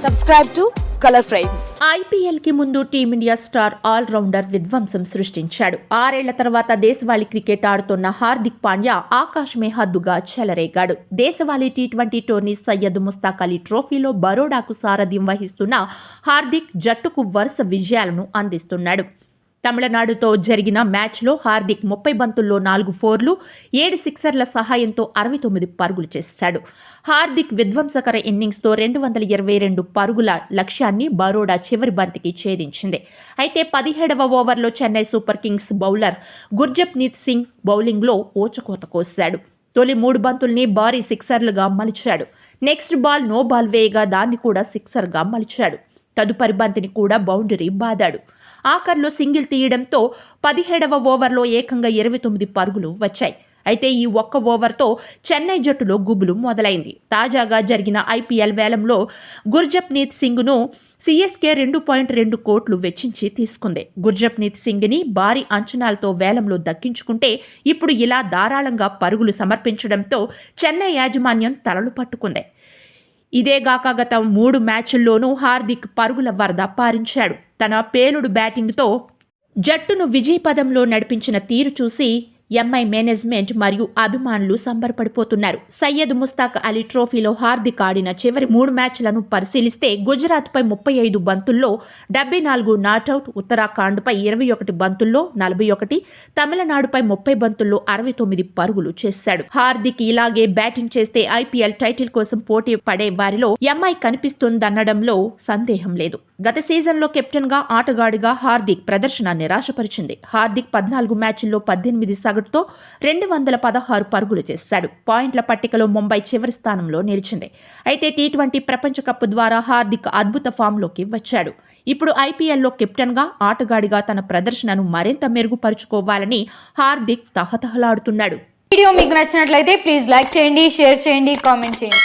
Subscribe to Color Frames. IPL కి ముందు team India star all rounder విధ్వంసం సృష్టించాడు. 6 ఏళ్ల తర్వాత దేశవాళీ క్రికెట్ ఆడుతున్న హార్దిక్ పాండ్యా ఆకాశమే హద్దుగా చెలరేగాడు. దేశవాళీ టీ20 టోర్నీ సయ్యద్ ముస్తాక్ అలీ ట్రోఫీలో బరోడాకు సారథ్యం వహిస్తున్న హార్దిక్ జట్టుకు వరుస విజయాలను అందిస్తున్నాడు. తమిళనాడుతో జరిగిన మ్యాచ్లో హార్దిక్ 30 బంతుల్లో 4 ఫోర్లు 7 సిక్సర్ల సహాయంతో 69 పరుగులు చేశాడు. హార్దిక్ విధ్వంసకర ఇన్నింగ్స్తో 222 పరుగుల లక్ష్యాన్ని బరోడా చివరి బంతికి ఛేదించింది. అయితే 17వ ఓవర్లో Chennai super Kings bowler Gurjapneet Singh బౌలింగ్లో ఓచకోత కోశాడు. తొలి 3 బంతుల్ని భారీ సిక్సర్లుగా మలిచాడు. నెక్స్ట్ బాల్ నో బాల్ వేయగా దాన్ని కూడా సిక్సర్గా మలిచాడు. తదుపరి బంతిని కూడా బౌండరీ బాదాడు. ఆఖర్లో సింగిల్ తీయడంతో 17వ ఓవర్లో ఏకంగా 29 పరుగులు వచ్చాయి. అయితే ఈ ఒక్క ఓవర్తో చెన్నై జట్టులో గుబులు మొదలైంది. తాజాగా జరిగిన ఐపీఎల్ వేలంలో గుర్జప్నీత్ సింగ్ను సిఎస్కే 2.2 కోట్లు వెచ్చించి తీసుకుంది. గుర్జప్నీత్ సింగ్ని భారీ అంచనాలతో వేలంలో దక్కించుకుంటే ఇప్పుడు ఇలా ధారాళంగా పరుగులు సమర్పించడంతో చెన్నై యాజమాన్యం తలలు పట్టుకుంది. ఇదేగాక గత 3 మ్యాచ్ల్లోనూ హార్దిక్ పరుగుల వరద పారించాడు. తన పేలుడు బ్యాటింగ్తో జట్టును విజయపదంలో నడిపించిన తీరు చూసి ఎంఐ మేనేజ్మెంట్ మరియు అభిమానులు సంబరపడిపోతున్నారు. సయ్యద్ ముస్తాక్ అలీ ట్రోఫీలో హార్దిక్ ఆడిన చివరి 3 మ్యాచ్లను పరిశీలిస్తే గుజరాత్పై 35 బంతుల్లో 74 నాటౌట్, ఉత్తరాఖండ్పై 21 బంతుల్లో 41, తమిళనాడుపై 30 బంతుల్లో 69 పరుగులు చేశాడు. హార్దిక్ ఇలాగే బ్యాటింగ్ చేస్తే ఐపీఎల్ టైటిల్ కోసం పోటీ పడే వారిలో ఎంఐ కనిపిస్తుందనడంలో సందేహం లేదు. గత సీజన్లో కెప్టెన్గా ఆటగాడిగా హార్దిక్ ప్రదర్శన నిరాశపరిచింది. హార్దిక్ 14 మ్యాచ్ల్లో 18 సగటుతో 216 పరుగులు చేశాడు. పాయింట్ల పట్టికలో ముంబై చివరి స్థానంలో నిలిచింది. అయితే టీ20 ప్రపంచ కప్ ద్వారా హార్దిక్ అద్భుత ఫామ్లోకి వచ్చాడు. ఇప్పుడు ఐపీఎల్లో కెప్టెన్గా ఆటగాడిగా తన ప్రదర్శనను మరింత మెరుగుపరుచుకోవాలని హార్దిక్ తహతహలాడుతున్నాడు. వీడియో మీకు నచ్చినట్లయితే ప్లీజ్ లైక్ చేయండి, షేర్ చేయండి, కామెంట్ చేయండి.